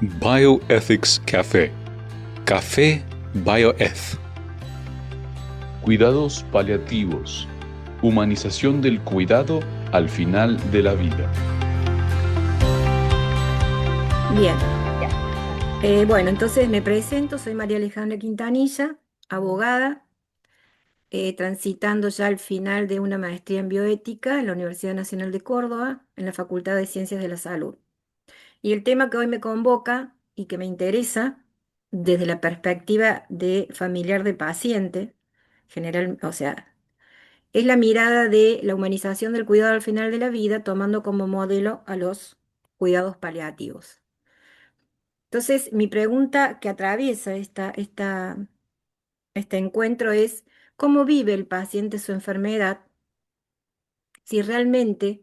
Bioethics Café. Café Bioeth. Cuidados paliativos. Humanización del cuidado al final de la vida. Bien, bueno, entonces me presento, soy María Alejandra Quintanilla, abogada, transitando ya al final de una maestría en bioética en la Universidad Nacional de Córdoba, en la Facultad de Ciencias de la Salud. Y el tema que hoy me convoca y que me interesa desde la perspectiva de familiar de paciente, general, o sea, es la mirada de la humanización del cuidado al final de la vida, tomando como modelo a los cuidados paliativos. Entonces, mi pregunta que atraviesa este encuentro es, ¿cómo vive el paciente su enfermedad si realmente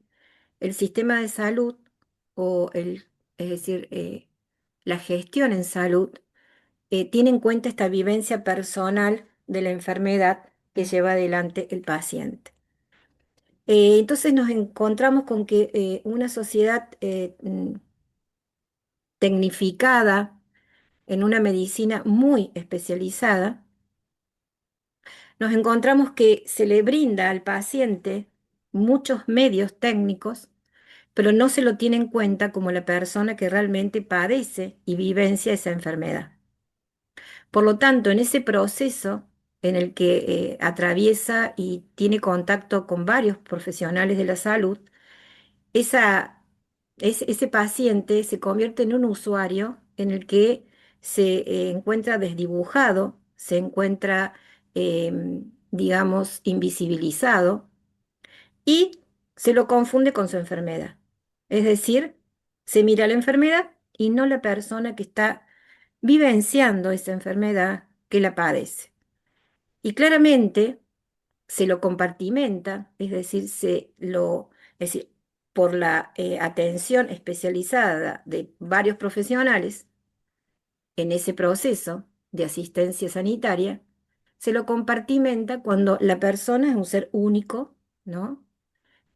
el sistema de salud o es decir, la gestión en salud tiene en cuenta esta vivencia personal de la enfermedad que lleva adelante el paciente? Entonces nos encontramos con que una sociedad tecnificada en una medicina muy especializada, nos encontramos que se le brinda al paciente muchos medios técnicos, pero no se lo tiene en cuenta como la persona que realmente padece y vivencia esa enfermedad. Por lo tanto, en ese proceso en el que atraviesa y tiene contacto con varios profesionales de la salud, ese paciente se convierte en un usuario en el que se encuentra desdibujado, se encuentra, digamos, invisibilizado y se lo confunde con su enfermedad. Es decir, se mira la enfermedad y no la persona que está vivenciando esa enfermedad que la padece. Y claramente se lo compartimenta, es decir, es decir, por la atención especializada de varios profesionales en ese proceso de asistencia sanitaria, se lo compartimenta cuando la persona es un ser único, ¿no?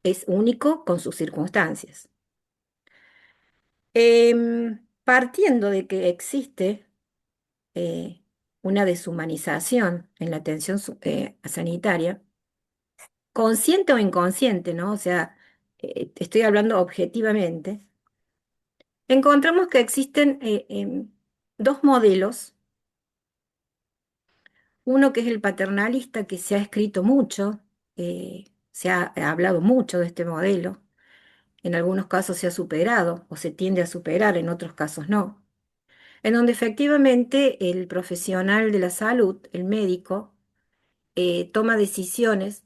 Es único con sus circunstancias. Partiendo de que existe eh, una deshumanización en la atención sanitaria, consciente o inconsciente, ¿no? O sea, estoy hablando objetivamente, encontramos que existen dos modelos, uno que es el paternalista, que se ha escrito mucho, se ha hablado mucho de este modelo, en algunos casos se ha superado o se tiende a superar, en otros casos no, en donde efectivamente el profesional de la salud, el médico, toma decisiones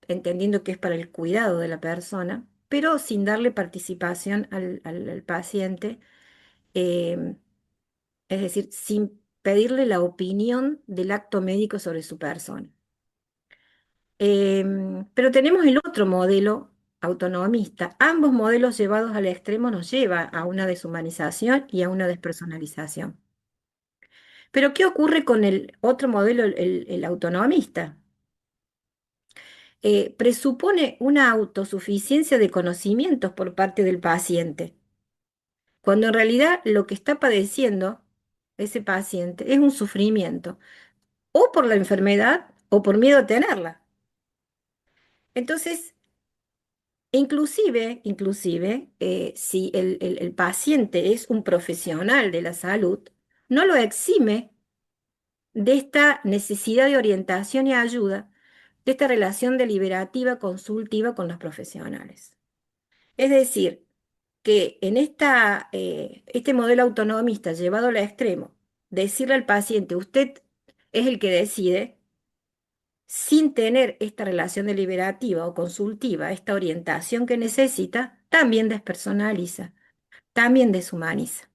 entendiendo que es para el cuidado de la persona, pero sin darle participación al paciente, eh, es decir, sin pedirle la opinión del acto médico sobre su persona. Pero tenemos el otro modelo autonomista. Ambos modelos llevados al extremo nos lleva a una deshumanización y a una despersonalización. Pero ¿qué ocurre con el otro modelo, el autonomista? Presupone una autosuficiencia de conocimientos por parte del paciente, cuando en realidad lo que está padeciendo ese paciente es un sufrimiento, o por la enfermedad o por miedo a tenerla. Entonces, inclusive, si el paciente es un profesional de la salud, no lo exime de esta necesidad de orientación y ayuda, de esta relación deliberativa, consultiva con los profesionales. Es decir, que en este modelo autonomista llevado al extremo, decirle al paciente, usted es el que decide, sin tener esta relación deliberativa o consultiva, esta orientación que necesita, también despersonaliza, también deshumaniza.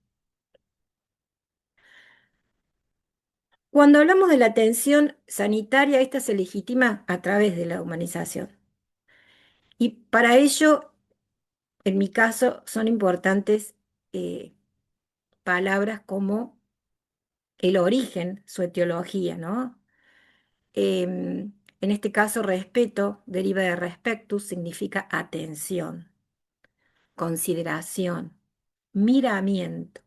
Cuando hablamos de la atención sanitaria, esta se legitima a través de la humanización. Y para ello, en mi caso, son importantes palabras como el origen, su etiología, ¿no? En este caso, respeto deriva de respectus, significa atención, consideración, miramiento.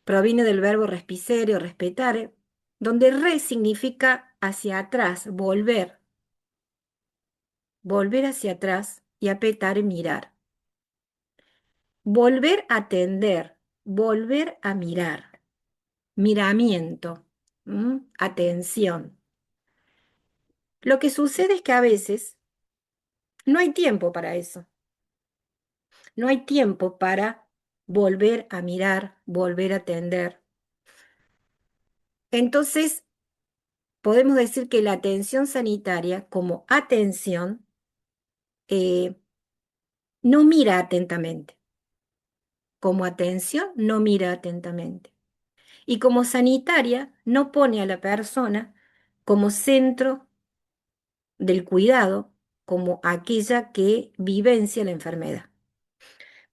proviene del verbo respicere o respetare, donde re significa hacia atrás, volver, volver hacia atrás y apetare, mirar. Volver a tender, volver a mirar, miramiento, atención. Lo que sucede es que a veces no hay tiempo para eso, no hay tiempo para volver a mirar, volver a atender. Entonces, podemos decir que la atención sanitaria como atención eh, no mira atentamente, como atención no mira atentamente. Y como sanitaria no pone a la persona como centro del cuidado, como aquella que vivencia la enfermedad.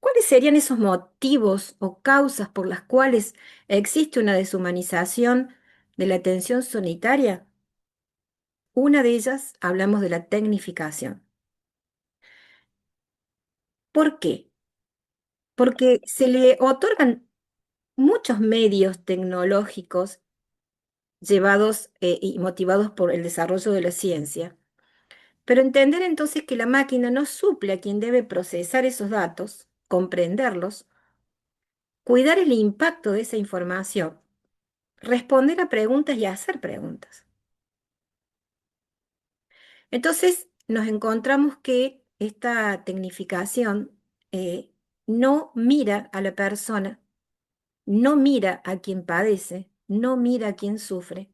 ¿Cuáles serían esos motivos o causas por las cuales existe una deshumanización de la atención sanitaria? Una de ellas, hablamos de la tecnificación. ¿Por qué? Porque se le otorgan muchos medios tecnológicos llevados y motivados por el desarrollo de la ciencia. Pero entender entonces que la máquina no suple a quien debe procesar esos datos, comprenderlos, cuidar el impacto de esa información, responder a preguntas y hacer preguntas. Entonces nos encontramos que esta tecnificación no mira a la persona, no mira a quien padece, no mira a quien sufre.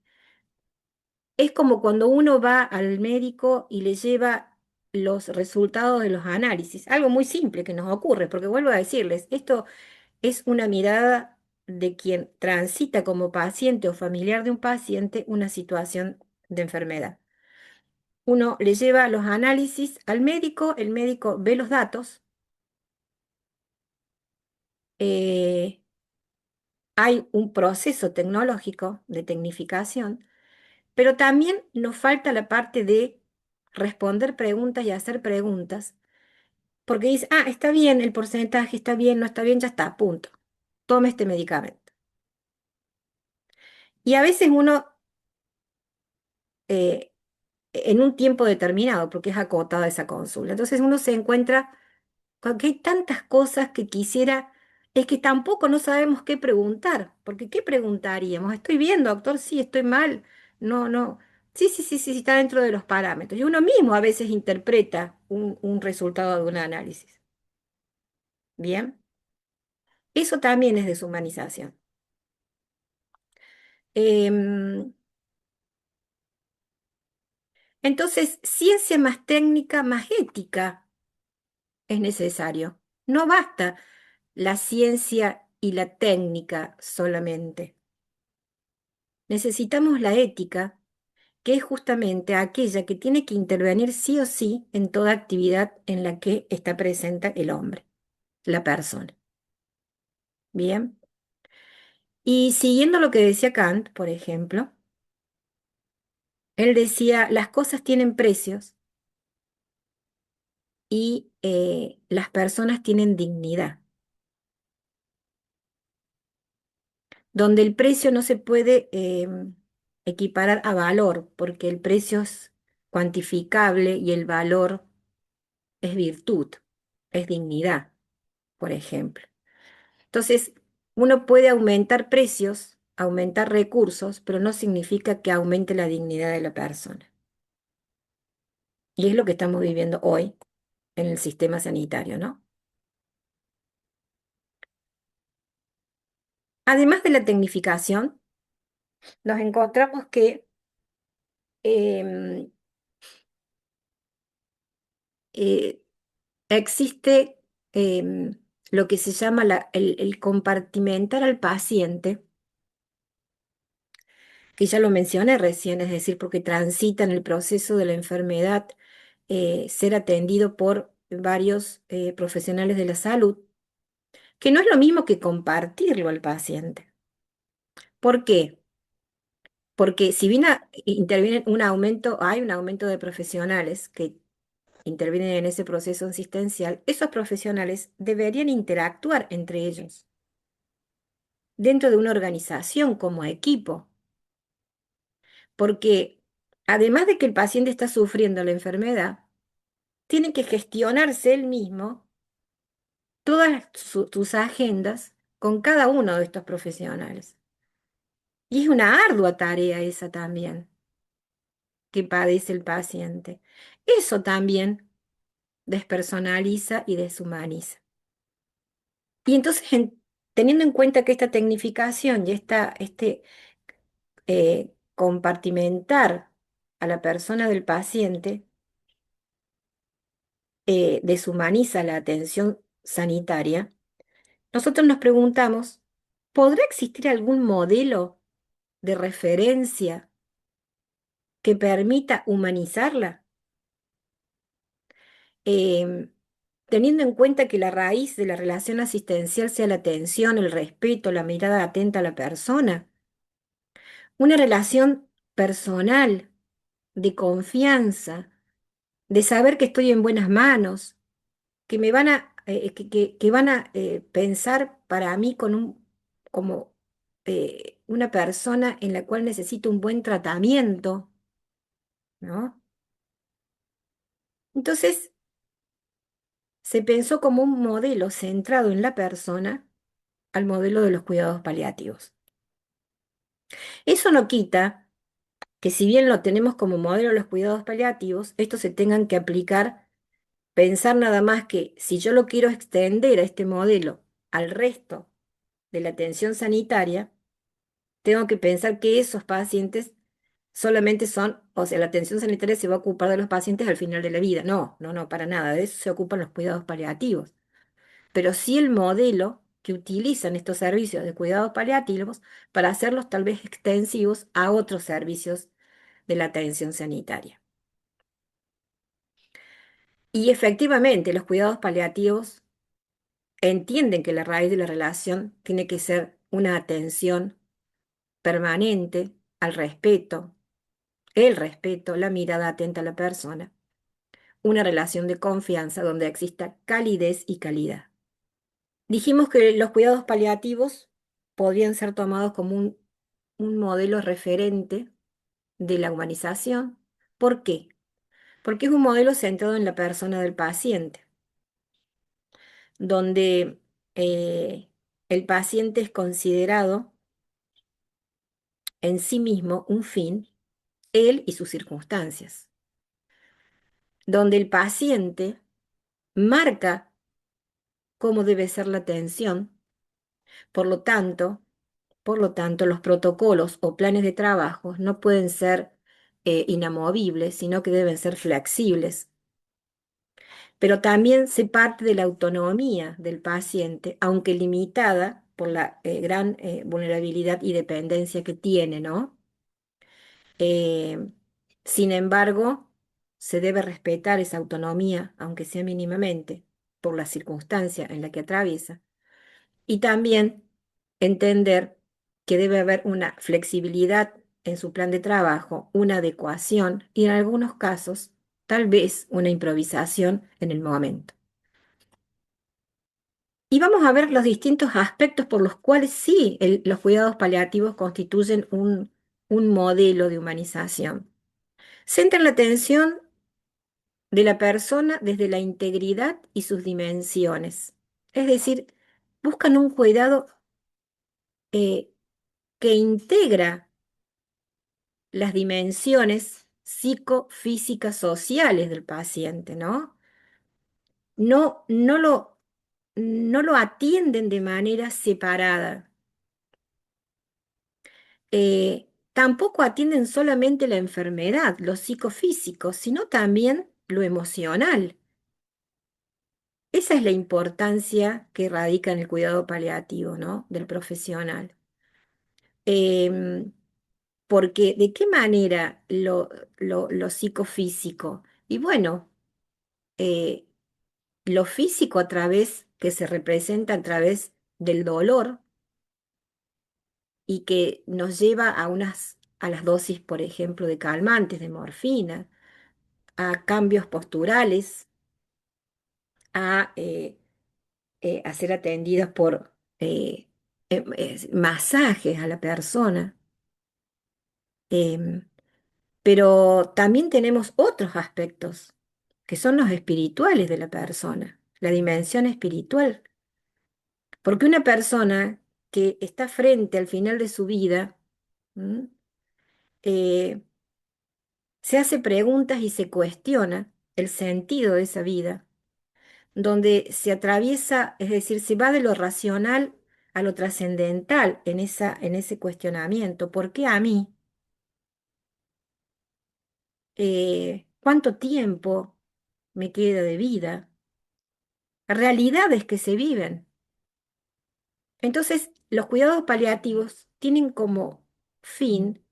Es como cuando uno va al médico y le lleva los resultados de los análisis, algo muy simple que nos ocurre, porque vuelvo a decirles, esto es una mirada de quien transita como paciente o familiar de un paciente una situación de enfermedad. Uno le lleva los análisis al médico, el médico ve los datos, eh, hay un proceso tecnológico de tecnificación, pero también nos falta la parte de responder preguntas y hacer preguntas, porque dice, ah, está bien el porcentaje, está bien, no está bien, ya está, punto. Tome este medicamento. Y a veces uno, eh, en un tiempo determinado, porque es acotada esa consulta, entonces uno se encuentra con que hay tantas cosas que quisiera, es que tampoco no sabemos qué preguntar, porque ¿qué preguntaríamos? ¿Estoy bien, doctor? Sí, estoy mal. No, no. Sí, sí, sí, sí, sí, está dentro de los parámetros. Y uno mismo a veces interpreta un resultado de un análisis. Bien, eso también es deshumanización. Em, entonces, ciencia más técnica, más ética es necesario. No basta la ciencia y la técnica solamente. Necesitamos la ética, que es justamente aquella que tiene que intervenir sí o sí en toda actividad en la que está presente el hombre, la persona. Bien. Y siguiendo lo que decía Kant, por ejemplo, él decía, las cosas tienen precios y las personas tienen dignidad, donde el precio no se puede equiparar a valor, porque el precio es cuantificable y el valor es virtud, es dignidad, por ejemplo. Entonces, uno puede aumentar precios, aumentar recursos, pero no significa que aumente la dignidad de la persona. Y es lo que estamos viviendo hoy en el sistema sanitario, ¿no? Además de la tecnificación, nos encontramos que em, eh, existe lo que se llama el compartimentar al paciente, que ya lo mencioné recién, es decir, porque transita en el proceso de la enfermedad, ser atendido por varios profesionales de la salud, que no es lo mismo que compartirlo al paciente. ¿Por qué? Porque si bien interviene un aumento, hay un aumento de profesionales que intervienen en ese proceso asistencial, esos profesionales deberían interactuar entre ellos. dentro de una organización como equipo, porque además de que el paciente está sufriendo la enfermedad, tiene que gestionarse él mismo todas tus agendas con cada uno de estos profesionales. Y es una ardua tarea esa también que padece el paciente. Eso también despersonaliza y deshumaniza. Y entonces, teniendo en cuenta que esta tecnificación y este compartimentar a la persona del paciente deshumaniza la atención sanitaria, nosotros nos preguntamos, ¿podrá existir algún modelo de referencia que permita humanizarla? Em, Teniendo en cuenta que la raíz de la relación asistencial sea la atención, el respeto, la mirada atenta a la persona, una relación personal, de confianza, de saber que estoy en buenas manos, que me van a, que van a pensar para mí como una persona en la cual necesito un buen tratamiento, ¿no? Entonces, se pensó como un modelo centrado en la persona al modelo de los cuidados paliativos. Eso no quita que si bien lo tenemos como modelo de los cuidados paliativos, estos se tengan que aplicar, pensar nada más que si yo lo quiero extender a este modelo al resto de la atención sanitaria, tengo que pensar que esos pacientes solamente son, o sea, la atención sanitaria se va a ocupar de los pacientes al final de la vida. No, no, no, para nada, de eso se ocupan los cuidados paliativos. Pero sí el modelo que utilizan estos servicios de cuidados paliativos para hacerlos tal vez extensivos a otros servicios de la atención sanitaria. Y efectivamente, los cuidados paliativos entienden que la raíz de la relación tiene que ser una atención permanente al respeto, el respeto, la mirada atenta a la persona, una relación de confianza donde exista calidez y calidad. Dijimos que los cuidados paliativos podrían ser tomados como un modelo referente de la humanización. ¿Por qué? Porque es un modelo centrado en la persona del paciente, donde eh, el paciente es considerado en sí mismo un fin, él y sus circunstancias, donde el paciente marca cómo debe ser la atención, por lo tanto, los protocolos o planes de trabajo no pueden ser inamovibles, sino que deben ser flexibles. Pero también se parte de la autonomía del paciente, aunque limitada por la gran vulnerabilidad y dependencia que tiene, ¿no? Eh, Sin embargo, se debe respetar esa autonomía, aunque sea mínimamente, por la circunstancia en la que atraviesa. Y también entender que debe haber una flexibilidad en su plan de trabajo, una adecuación y en algunos casos, tal vez una improvisación en el momento. Y vamos a ver los distintos aspectos por los cuales sí los cuidados paliativos constituyen un modelo de humanización. Centran la atención de la persona desde la integridad y sus dimensiones. Es decir, buscan un cuidado eh, que integra las dimensiones psicofísicas sociales del paciente, ¿no? No lo atienden de manera separada. Tampoco atienden solamente la enfermedad, lo psicofísico, sino también lo emocional. Esa es la importancia que radica en el cuidado paliativo, ¿no? Del profesional. Em, Porque ¿de qué manera lo psicofísico? Y bueno, eh, lo físico a través, que se representa a través del dolor y que nos lleva a las dosis, por ejemplo, de calmantes, de morfina, a cambios posturales, a ser atendidas por masajes a la persona, em, pero también tenemos otros aspectos que son los espirituales de la persona, la dimensión espiritual. Porque una persona que está frente al final de su vida, ¿m? Eh, se hace preguntas y se cuestiona el sentido de esa vida, donde se atraviesa, es decir, se va de lo racional a lo trascendental en ese cuestionamiento. ¿Por qué a mí? ¿Cuánto tiempo me queda de vida? Realidades que se viven. Entonces, los cuidados paliativos tienen como fin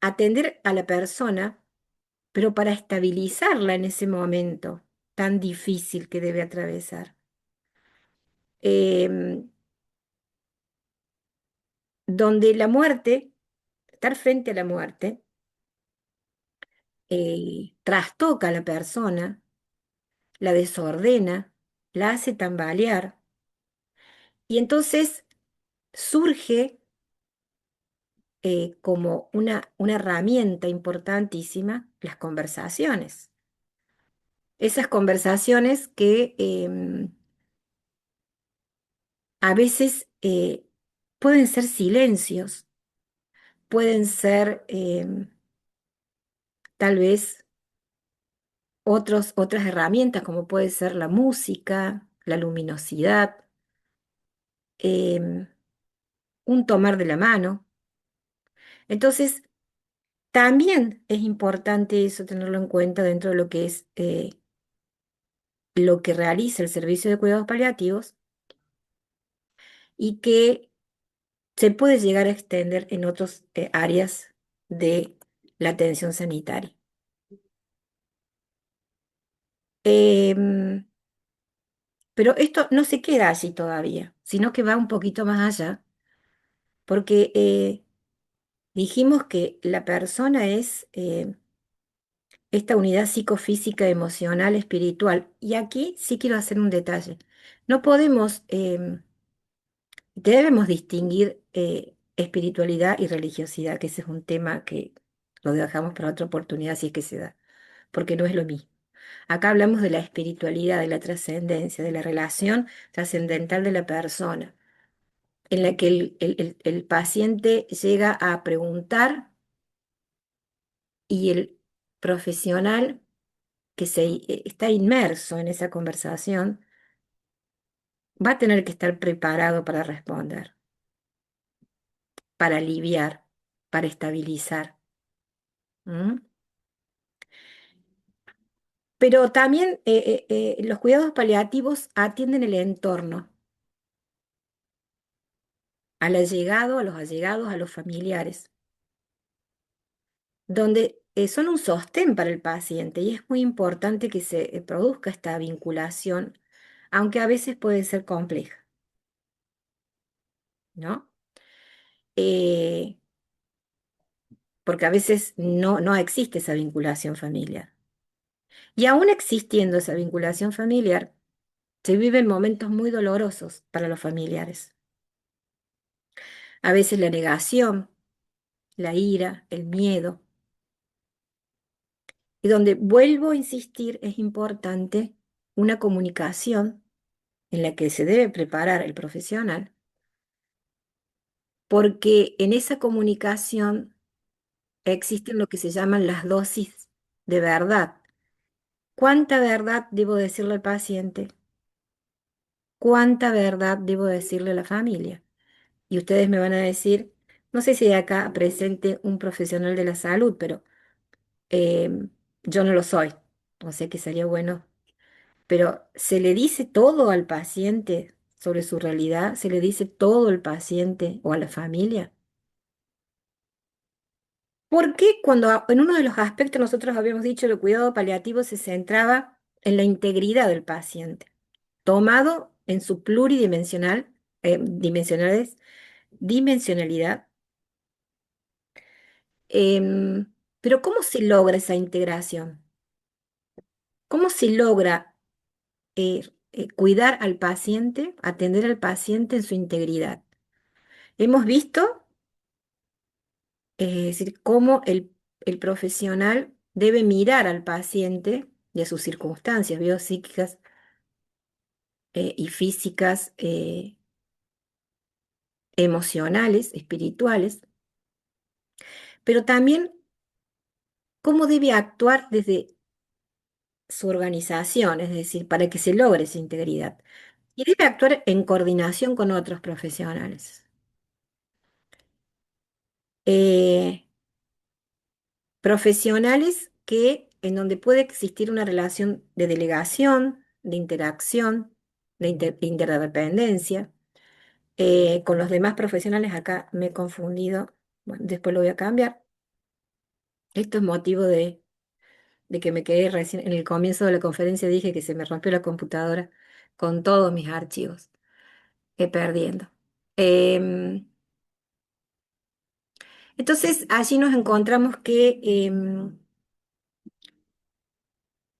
atender a la persona, pero para estabilizarla en ese momento tan difícil que debe atravesar. Em, Donde la muerte, estar frente a la muerte, trastoca a la persona, la desordena, la hace tambalear, y entonces surge como una herramienta importantísima las conversaciones. Esas conversaciones que a veces pueden ser silencios, pueden ser tal vez otras herramientas como puede ser la música, la luminosidad, em, un tomar de la mano. Entonces, también es importante eso tenerlo en cuenta dentro de lo que es lo que realiza el servicio de cuidados paliativos y que se puede llegar a extender en otras áreas de la atención sanitaria. Em, pero esto no se queda allí todavía, sino que va un poquito más allá, porque dijimos que la persona es esta unidad psicofísica, emocional, espiritual. Y aquí sí quiero hacer un detalle. No podemos, debemos distinguir espiritualidad y religiosidad, que ese es un tema que lo dejamos para otra oportunidad si es que se da, porque no es lo mismo. Acá hablamos de la espiritualidad, de la trascendencia, de la relación trascendental de la persona, en la que el paciente llega a preguntar y el profesional que está inmerso en esa conversación va a tener que estar preparado para responder, para aliviar, para estabilizar. ¿M? Pero también los cuidados paliativos atienden el entorno, al allegado, a los allegados, a los familiares, donde son un sostén para el paciente y es muy importante que se produzca esta vinculación, aunque a veces puede ser compleja, ¿no? Eh, Porque a veces no existe esa vinculación familiar. Y aún existiendo esa vinculación familiar, se viven momentos muy dolorosos para los familiares. A veces la negación, la ira, el miedo. Y donde vuelvo a insistir, es importante una comunicación en la que se debe preparar el profesional, porque en esa comunicación existen lo que se llaman las dosis de verdad. ¿Cuánta verdad debo decirle al paciente? ¿Cuánta verdad debo decirle a la familia? Y ustedes me van a decir, no sé si hay acá presente un profesional de la salud, pero eh, yo no lo soy, o sea que sería bueno. Pero ¿se le dice todo al paciente sobre su realidad? ¿Se le dice todo al paciente o a la familia? Porque cuando en uno de los aspectos nosotros habíamos dicho que el cuidado paliativo se centraba en la integridad del paciente, tomado en su pluridimensional, dimensionalidad. Pero ¿cómo se logra esa integración? ¿Cómo se logra cuidar al paciente, atender al paciente en su integridad. Hemos visto, es decir, cómo el profesional debe mirar al paciente y a sus circunstancias biopsíquicas y físicas, emocionales, espirituales, pero también cómo debe actuar desde su organización, es decir, para que se logre esa integridad. Y debe actuar en coordinación con otros profesionales. Eh, Profesionales en donde puede existir una relación de delegación, de interacción, de interdependencia. Con los demás profesionales, acá me he confundido, bueno, después lo voy a cambiar. Esto es motivo de que me quedé recién, en el comienzo de la conferencia dije que se me rompió la computadora con todos mis archivos, perdiendo. Em, entonces, allí nos encontramos que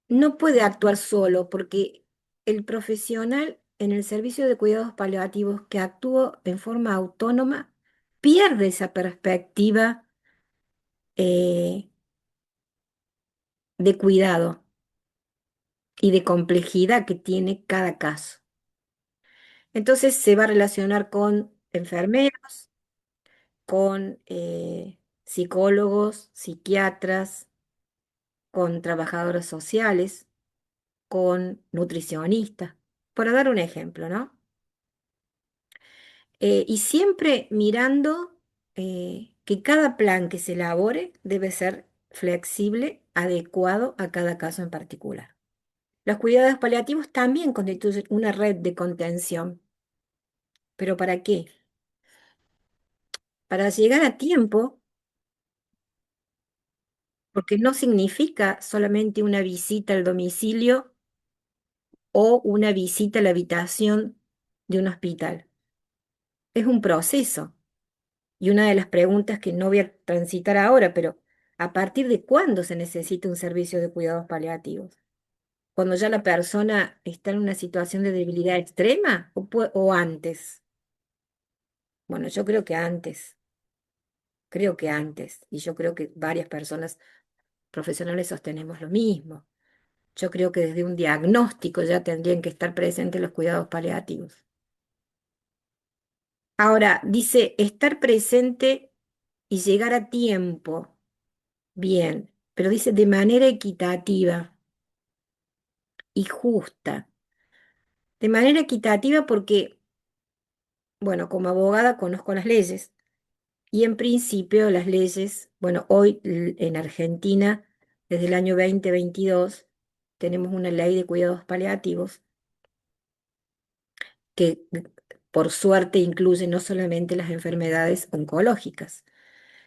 no puede actuar solo porque el profesional en el servicio de cuidados paliativos que actúa en forma autónoma pierde esa perspectiva eh, de cuidado y de complejidad que tiene cada caso. Entonces se va a relacionar con enfermeros, con psicólogos, psiquiatras, con trabajadores sociales, con nutricionistas, para dar un ejemplo, ¿no? Y siempre mirando que cada plan que se elabore debe ser flexible, adecuado a cada caso en particular. Los cuidados paliativos también constituyen una red de contención. ¿Pero para qué? Para llegar a tiempo, porque no significa solamente una visita al domicilio o una visita a la habitación de un hospital. Es un proceso. Y una de las preguntas que no voy a transitar ahora, pero ¿a partir de cuándo se necesita un servicio de cuidados paliativos? ¿Cuando ya la persona está en una situación de debilidad extrema o antes? Bueno, yo creo que antes, y yo creo que varias personas profesionales sostenemos lo mismo. Yo creo que desde un diagnóstico ya tendrían que estar presentes los cuidados paliativos. Ahora, dice estar presente y llegar a tiempo. Bien, pero dice de manera equitativa y justa. De manera equitativa porque, bueno, como abogada conozco las leyes y en principio las leyes, bueno, hoy en Argentina, desde el año 2022, tenemos una ley de cuidados paliativos que por suerte incluye no solamente las enfermedades oncológicas,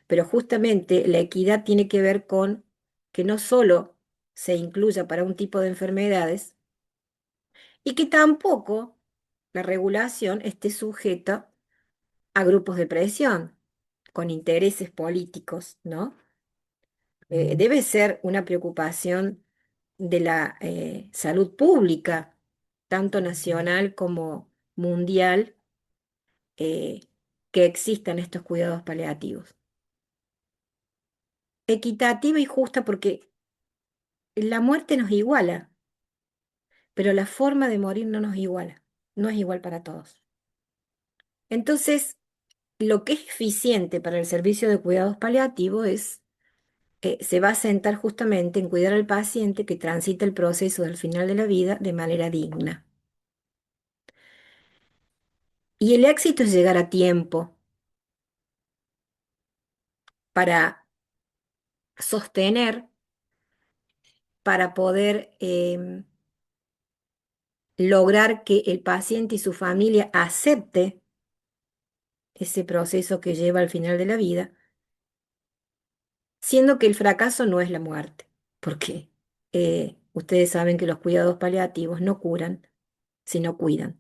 pero justamente la equidad tiene que ver con que no solo se incluya para un tipo de enfermedades, y que tampoco la regulación esté sujeta a grupos de presión con intereses políticos, ¿no? Debe ser una preocupación de la salud pública, tanto nacional como mundial, eh, que existan estos cuidados paliativos. Equitativa y justa porque la muerte nos iguala, pero la forma de morir no nos iguala, no es igual para todos. Entonces, lo que es eficiente para el servicio de cuidados paliativos se va a sentar justamente en cuidar al paciente que transita el proceso del final de la vida de manera digna. Y el éxito es llegar a tiempo para sostener, para poder lograr que el paciente y su familia acepte ese proceso que lleva al final de la vida, siendo que el fracaso no es la muerte, porque ustedes saben que los cuidados paliativos no curan, sino cuidan.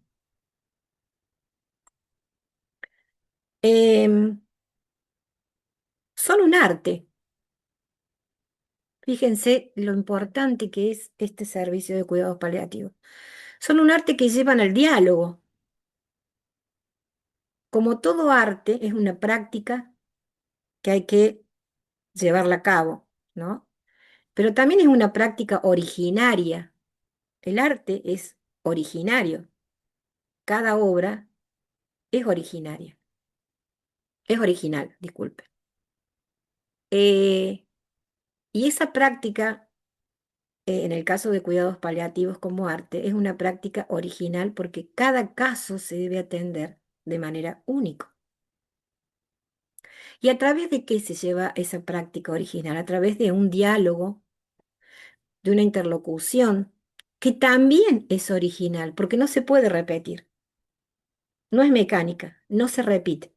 Em, Son un arte. Fíjense lo importante que es este servicio de cuidados paliativos. son un arte que llevan al diálogo. Como todo arte, es una práctica que hay que llevarla a cabo, ¿no? Pero también es una práctica originaria. El arte es originario. Cada obra es originaria. Es original, disculpe. Eh, y esa práctica, en el caso de cuidados paliativos como arte, es una práctica original porque cada caso se debe atender de manera única. ¿Y a través de qué se lleva esa práctica original? A través de un diálogo, de una interlocución, que también es original, porque no se puede repetir. No es mecánica, no se repite.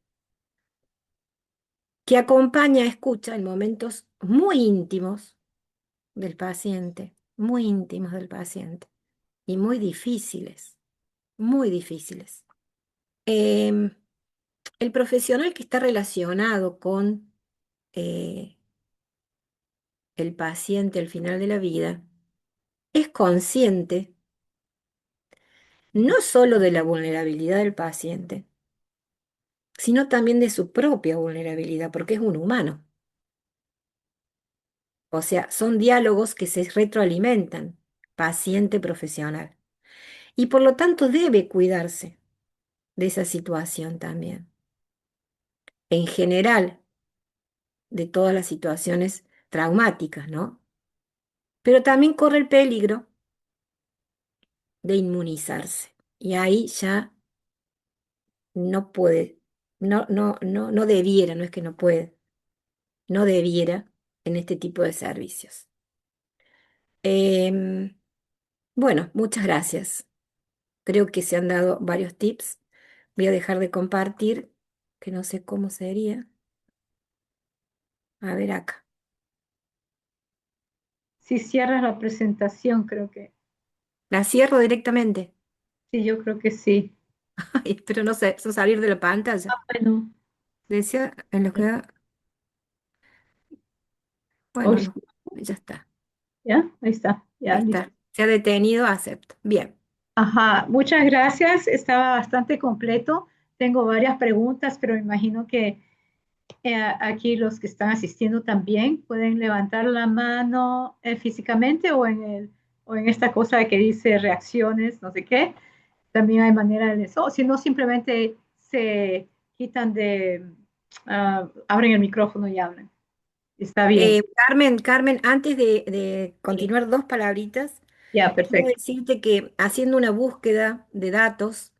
Que acompaña, escucha en momentos muy íntimos del paciente, muy íntimos del paciente y muy difíciles, muy difíciles. Em, el profesional que está relacionado con eh, el paciente al final de la vida es consciente no solo de la vulnerabilidad del paciente, sino también de su propia vulnerabilidad, porque es un humano. O sea, son diálogos que se retroalimentan, paciente-profesional. Y por lo tanto debe cuidarse de esa situación también. En general, de todas las situaciones traumáticas, ¿no? Pero también corre el peligro de inmunizarse. Y ahí ya no puede, no debiera, no es que no puede, no debiera en este tipo de servicios. Em, bueno, muchas gracias. Creo que se han dado varios tips. Voy a dejar de compartir, que no sé cómo sería. A ver acá. Si cierras la presentación, creo que La cierro directamente. sí, yo creo que sí. Ay, espero no, no salir de la pantalla. Bueno, Decía en lo que... Bueno, hoy, no, ya está. ya, ahí está, Ahí ya, listo. está. Se ha detenido, acepto. Bien. Ajá, muchas gracias. Estaba bastante completo. Tengo varias preguntas, pero imagino que aquí los que están asistiendo también pueden levantar la mano físicamente o en esta cosa que dice reacciones, no sé qué. También hay manera de eso. O si no, simplemente se quitan abren el micrófono y hablan. Está bien. Carmen, antes de Sí. continuar, dos palabritas. Ya, Quiero perfecto. decirte que haciendo una búsqueda de datos,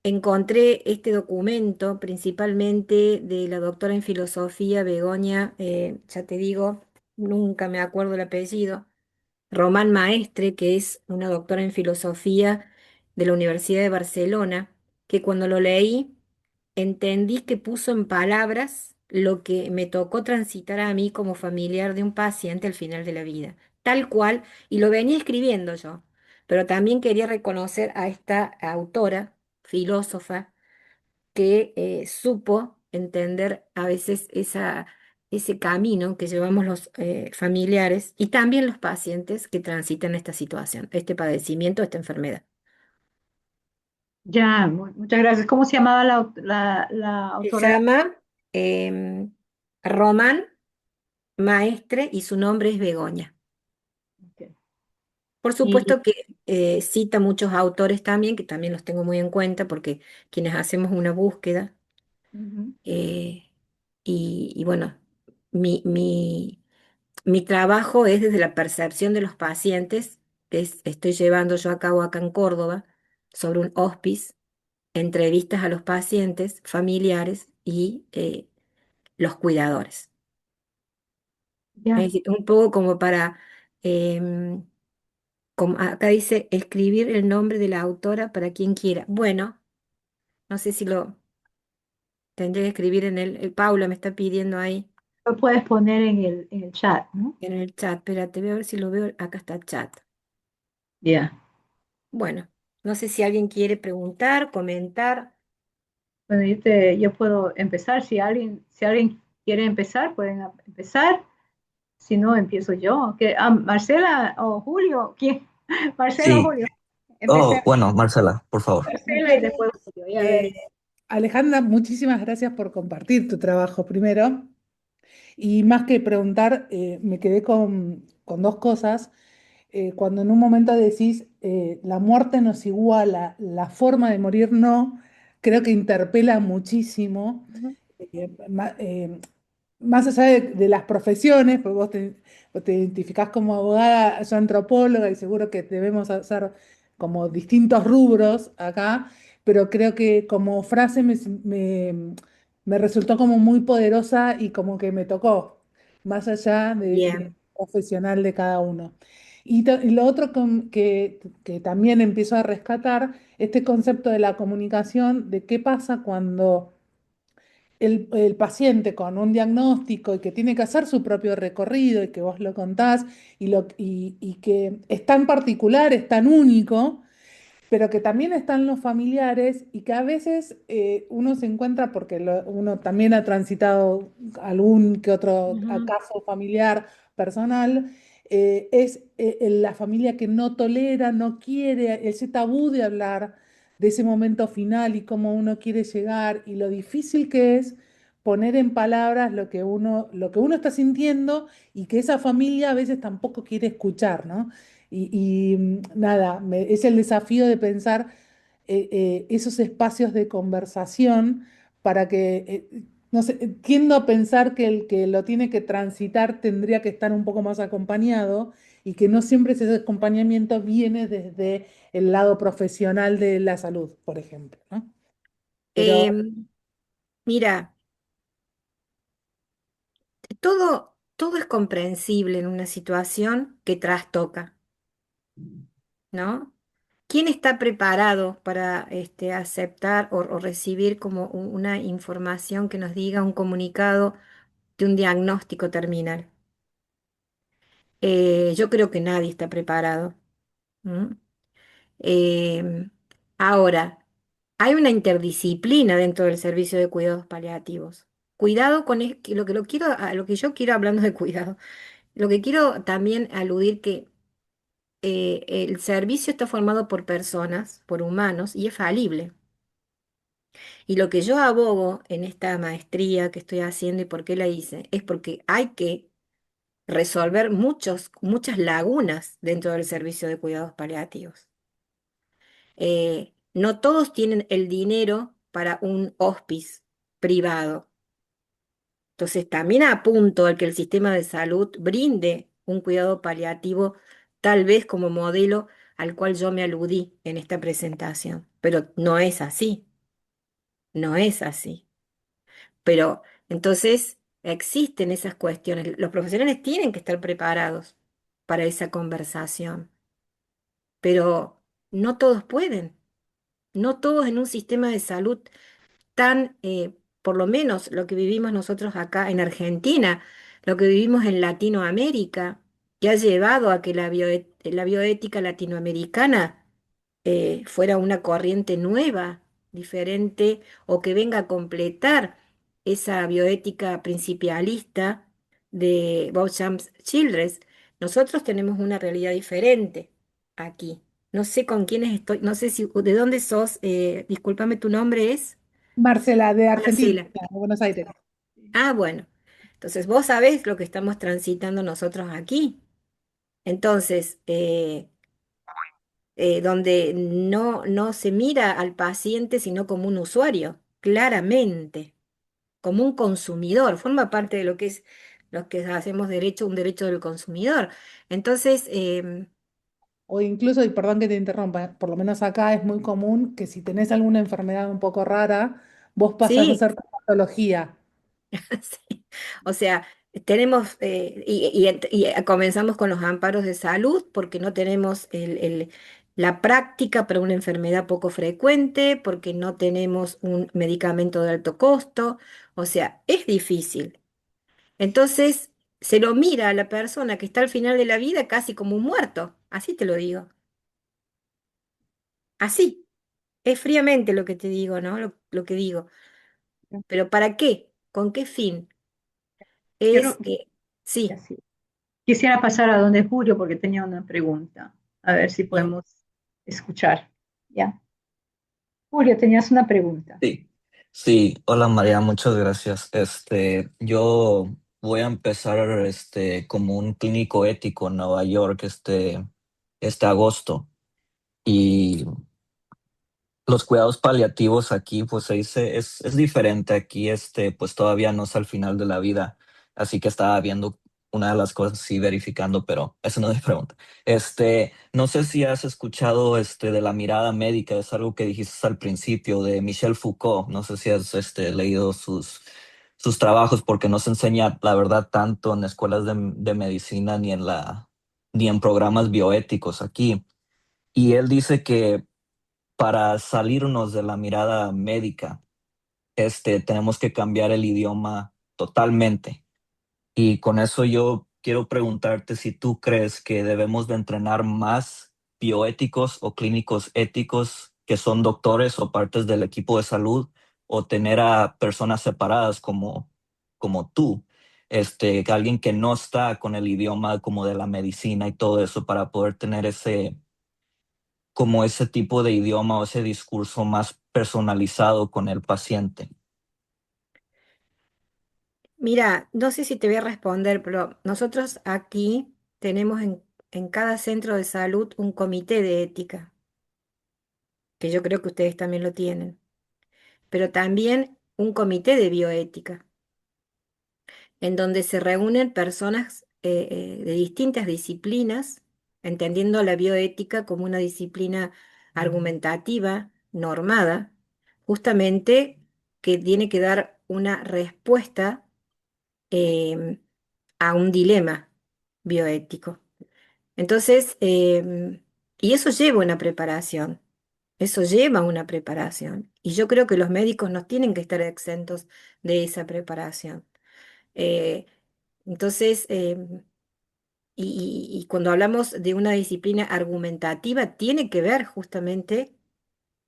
encontré este documento principalmente de la doctora en filosofía Begoña, ya te digo, nunca me acuerdo el apellido, Román Maestre, que es una doctora en filosofía de la Universidad de Barcelona, que cuando lo leí entendí que puso en palabras lo que me tocó transitar a mí como familiar de un paciente al final de la vida, tal cual, y lo venía escribiendo yo, pero también quería reconocer a esta autora, filósofa, que supo entender a veces ese camino que llevamos los familiares y también los pacientes que transitan esta situación, este padecimiento, esta enfermedad. Ya, muchas gracias. ¿Cómo se llamaba la Se autora? llama em, Román Maestre y su nombre es Begoña. Ok. Por Y, supuesto que cita muchos autores también, que también los tengo muy en cuenta porque quienes hacemos una búsqueda, ujú, eh, y bueno, mi, mi, mi trabajo es desde la percepción de los pacientes, estoy llevando yo a cabo acá en Córdoba, sobre un hospice, entrevistas a los pacientes, familiares y los cuidadores. Es ya, decir, un poco como para, em, como acá dice, escribir el nombre de la autora para quien quiera. Bueno, no sé si lo tendré que escribir en Paula me está pidiendo ahí lo puedes poner en el chat, ¿no? en el chat. Espérate, voy a ver si lo veo. Acá está el chat. Ya. Bueno, no sé si alguien quiere preguntar, comentar. Bueno, yo puedo empezar. Si alguien quiere empezar, pueden empezar. Si no, empiezo yo. Marcela o Julio, ¿quién? Marcelo, Sí. Julio. Oh, Empecé bueno, Marcela, por favor. Marcela y después Julio. Y a ver, Eh, Alejandra, muchísimas gracias por compartir tu trabajo primero. Y más que preguntar, me quedé con dos cosas. Cuando en un momento decís, la muerte nos iguala, la forma de morir no, creo que interpela muchísimo. ujú, Más allá de las profesiones, pues vos te identificás como abogada, yo antropóloga, y seguro que debemos hacer como distintos rubros acá, pero creo que como frase me resultó como muy poderosa y como que me tocó, más allá de Bien. profesional de cada uno. Y lo otro que también empiezo a rescatar, este concepto de la comunicación, de qué pasa cuando el paciente con un diagnóstico y que tiene que hacer su propio recorrido y que vos lo contás y que es tan particular, es tan único, pero que también están los familiares y que a veces uno se encuentra, porque uno también ha transitado algún que otro ujú, caso familiar, personal, es la familia que no tolera, no quiere, ese tabú de hablar de ese momento final y cómo uno quiere llegar y lo difícil que es poner en palabras lo que uno está sintiendo y que esa familia a veces tampoco quiere escuchar, ¿no? Nada, es el desafío de pensar esos espacios de conversación para que, no sé, tiendo a pensar que el que lo tiene que transitar tendría que estar un poco más acompañado y que no siempre ese acompañamiento viene desde el lado profesional de la salud, por ejemplo, ¿no? Pero Mira, todo es comprensible en una situación que trastoca, ¿no? ¿Quién está preparado para aceptar o recibir como una información que nos diga un comunicado de un diagnóstico terminal? Yo creo que nadie está preparado. ¿M? Em, Ahora, hay una interdisciplina dentro del servicio de cuidados paliativos. Cuidado con lo que quiero, a lo que yo quiero hablando de cuidado. Lo que quiero también aludir que el servicio está formado por personas, por humanos, y es falible. Y lo que yo abogo en esta maestría que estoy haciendo y por qué la hice, es porque hay que resolver muchas lagunas dentro del servicio de cuidados paliativos. No todos tienen el dinero para un hospice privado. Entonces, también apunto a que el sistema de salud brinde un cuidado paliativo, tal vez como modelo al cual yo me aludí en esta presentación. Pero no es así, no es así. Pero entonces existen esas cuestiones. Los profesionales tienen que estar preparados para esa conversación, pero no todos pueden. No todos en un sistema de salud tan, por lo menos lo que vivimos nosotros acá en Argentina, lo que vivimos en Latinoamérica, que ha llevado a que la bioética latinoamericana fuera una corriente nueva, diferente, o que venga a completar esa bioética principialista de Beauchamp Childress. Nosotros tenemos una realidad diferente aquí. No sé con quiénes estoy, no sé si, de dónde sos, discúlpame, tu nombre es Marcela, de Argentina, Marcela. de Buenos Aires. Ah, bueno. Entonces vos sabés lo que estamos transitando nosotros aquí. Entonces, donde no se mira al paciente sino como un usuario, claramente, como un consumidor, forma parte de lo que es lo que hacemos derecho, un derecho del consumidor. Entonces, O incluso, y perdón que te interrumpa, por lo menos acá es muy común que si tenés alguna enfermedad un poco rara, vos pasás a sí, hacer patología. sí. O sea, tenemos, comenzamos con los amparos de salud porque no tenemos la práctica para una enfermedad poco frecuente, porque no tenemos un medicamento de alto costo. O sea, es difícil. Entonces, se lo mira a la persona que está al final de la vida casi como un muerto. Así te lo digo. Así. Es fríamente lo que te digo, ¿no? Lo que digo. Pero ¿para qué? ¿Con qué fin? quiero, Es, sí. así. Quisiera pasar a donde Julio porque tenía una pregunta. A ver si Bien. podemos escuchar. Ya. Julio, tenías una pregunta. Sí, sí, hola María, muchas gracias. Yo voy a empezar como un clínico ético en Nueva York este agosto y los cuidados paliativos aquí, pues se dice, es diferente. Aquí, pues todavía no es al final de la vida. Así que estaba viendo una de las cosas, sí, verificando, pero eso no es mi pregunta. No sé si has escuchado, de la mirada médica, es algo que dijiste al principio, de Michel Foucault. No sé si has, leído sus trabajos, porque no se enseña, la verdad, tanto en escuelas de medicina ni en programas bioéticos aquí. Y él dice que para salirnos de la mirada médica, tenemos que cambiar el idioma totalmente. Y con eso yo quiero preguntarte si tú crees que debemos de entrenar más bioéticos o clínicos éticos que son doctores o partes del equipo de salud, o tener a personas separadas como tú, alguien que no está con el idioma como de la medicina y todo eso, para poder tener ese tipo de idioma o ese discurso más personalizado con el paciente. Mira, no sé si te voy a responder, pero nosotros aquí tenemos en cada centro de salud un comité de ética, que yo creo que ustedes también lo tienen, pero también un comité de bioética, en donde se reúnen personas de distintas disciplinas, entendiendo la bioética como una disciplina argumentativa, normada, justamente que tiene que dar una respuesta em, a un dilema bioético. Entonces, y eso lleva una preparación, eso lleva una preparación. Y yo creo que los médicos no tienen que estar exentos de esa preparación. Eh, entonces, y cuando hablamos de una disciplina argumentativa, tiene que ver justamente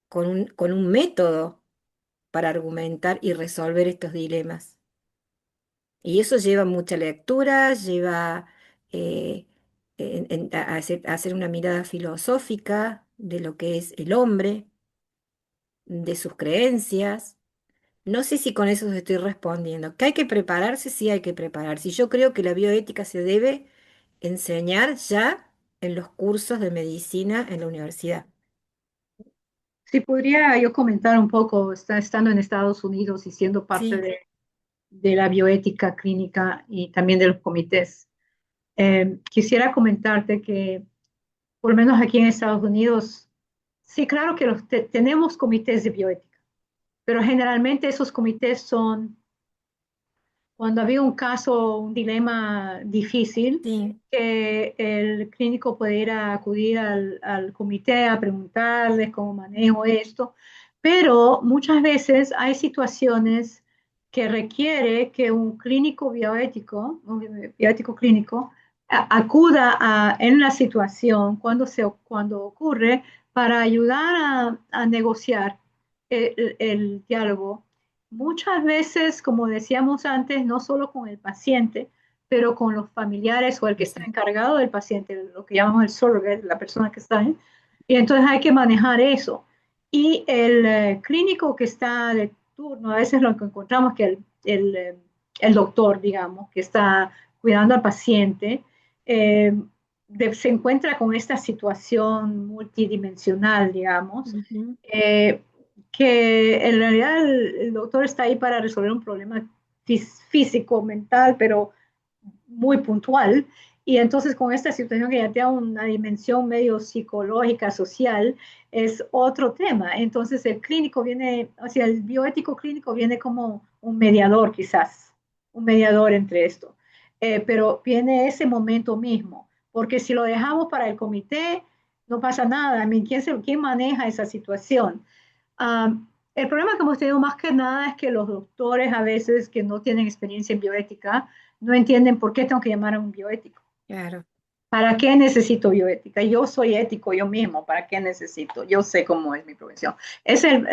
con un método para argumentar y resolver estos dilemas. Y eso lleva mucha lectura, lleva eh, a hacer una mirada filosófica de lo que es el hombre, de sus creencias. No sé si con eso os estoy respondiendo. ¿Que hay que prepararse? Sí hay que prepararse. Y yo creo que la bioética se debe enseñar ya en los cursos de medicina en la universidad. Si podría yo comentar un poco, estando en Estados Unidos y siendo parte Sí, de la bioética clínica y también de los comités. Quisiera comentarte que, por lo menos aquí en Estados Unidos, sí, claro que tenemos comités de bioética, pero generalmente esos comités son cuando había un caso, un dilema difícil, sí, que el clínico pudiera acudir al comité a preguntarles cómo manejo esto, pero muchas veces hay situaciones que requiere que un clínico bioético, un bioético clínico, acuda en la situación cuando ocurre para ayudar a negociar el diálogo. Muchas veces, como decíamos antes, no solo con el paciente, pero con los familiares o el que está sí. encargado del paciente, lo que llamamos el surrogate, la persona que está ahí. Y entonces hay que manejar eso. Y el clínico que está de turno, a veces lo que encontramos que el doctor, digamos, que está cuidando al paciente, eh, se encuentra con esta situación multidimensional, digamos, Ujú. eh, que en realidad el doctor está ahí para resolver un problema físico, mental, pero muy puntual. Y entonces con esta situación que ya tiene una dimensión medio psicológica, social, es otro tema. Entonces el clínico viene, o sea, el bioético clínico viene como un mediador quizás, un mediador entre esto. Pero viene ese momento mismo, porque si lo dejamos para el comité, no pasa nada. I mean, ¿quién maneja esa situación? El problema que hemos tenido más que nada es que los doctores a veces que no tienen experiencia en bioética no entienden por qué tengo que llamar a un bioético. Claro. ¿Para qué necesito bioética? Yo soy ético yo mismo, ¿para qué necesito? Yo sé cómo es mi profesión. Es el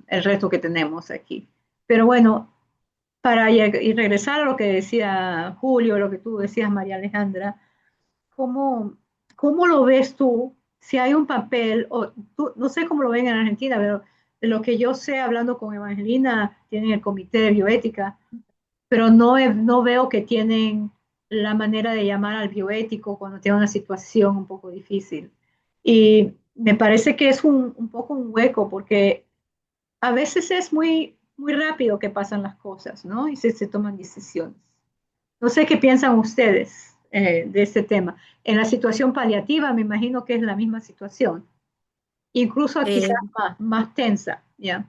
reto que tenemos aquí. Pero bueno, y regresar a lo que decía Julio, lo que tú decías, María Alejandra, ¿cómo, cómo lo ves tú? Si hay un papel, o no sé cómo lo ven en Argentina, pero de lo que yo sé, hablando con Evangelina, tienen el comité de bioética, pero no veo que tienen la manera de llamar al bioético cuando tiene una situación un poco difícil. Y me parece que es un poco un hueco, porque a veces es muy rápido que pasan las cosas, ¿no? Y se toman decisiones. No sé qué piensan ustedes de este tema. En la situación paliativa, me imagino que es la misma situación, incluso quizás Eh, más tensa, ¿ya?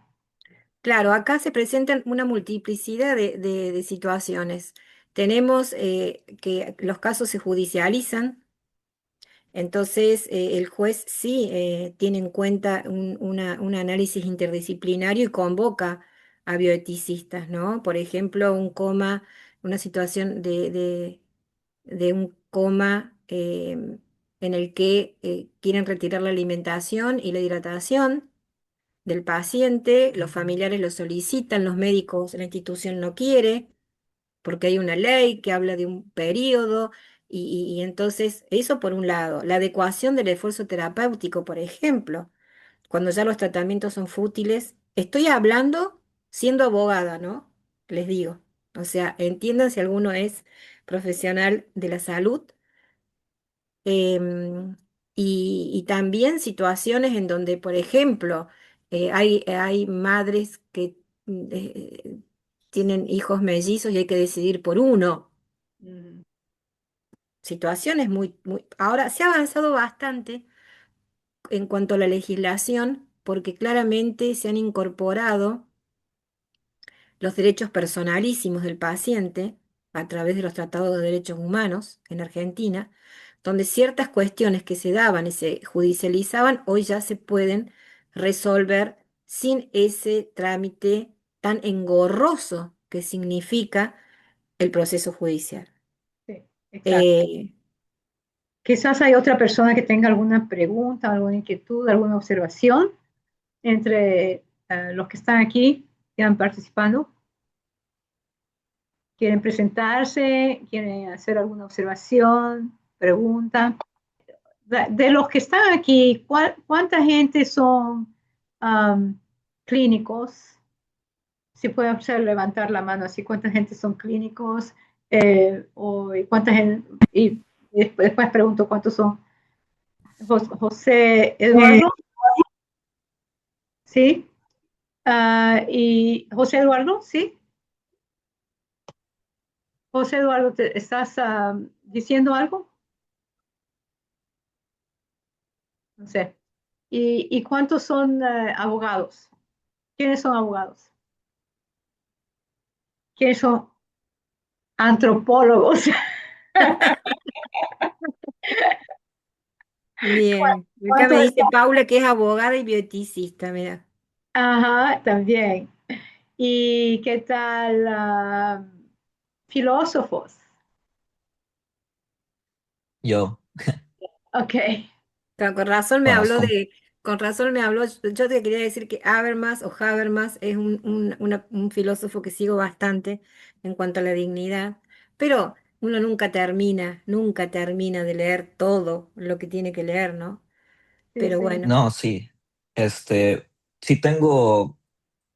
claro, acá se presentan una multiplicidad de situaciones. Tenemos que los casos se judicializan. Entonces, el juez sí tiene en cuenta un análisis interdisciplinario y convoca a bioeticistas, ¿no? Por ejemplo, un coma, una situación de un coma en el que quieren retirar la alimentación y la hidratación del paciente, los familiares lo solicitan, los médicos, la institución no quiere porque hay una ley que habla de un periodo y entonces eso por un lado, la adecuación del esfuerzo terapéutico, por ejemplo, cuando ya los tratamientos son fútiles, estoy hablando siendo abogada, ¿no? Les digo, o sea, entiendan si alguno es profesional de la salud em, y también situaciones en donde, por ejemplo, hay madres que tienen hijos mellizos y hay que decidir por uno. Mm, Situaciones Ahora se ha avanzado bastante en cuanto a la legislación porque claramente se han incorporado los derechos personalísimos del paciente a través de los tratados de derechos humanos en Argentina, donde ciertas cuestiones que se daban y se judicializaban hoy ya se pueden resolver sin ese trámite tan engorroso que significa el proceso judicial. sí, exacto. Eh, Quizás hay otra persona que tenga alguna pregunta, alguna inquietud, alguna observación entre los que están aquí, que han participado. ¿Quieren presentarse? ¿Quieren hacer alguna observación? Pregunta. De los que están aquí, ¿cuánta gente son um, clínicos? Si puede hacer levantar la mano así, ¿cuánta gente son clínicos? Y cuánta gente, y después pregunto cuántos son. José Eduardo, ¿sí? Y José Eduardo, ¿sí? José Eduardo, ¿estás diciendo algo? No sé. Y cuántos son abogados? ¿Quiénes son abogados? ¿Quiénes son antropólogos? Bien, acá me ¿Cuántos dice están? Paula que es abogada y bioeticista, mira. Ajá, también. ¿Y qué tal filósofos? Yo, Ok, Con razón me habló conozco. con razón me habló, yo te quería decir que Habermas o Habermas es un filósofo que sigo bastante en cuanto a la dignidad, pero uno nunca termina de leer todo lo que tiene que leer, ¿no? sí, Pero sí. bueno, No, sí. Sí tengo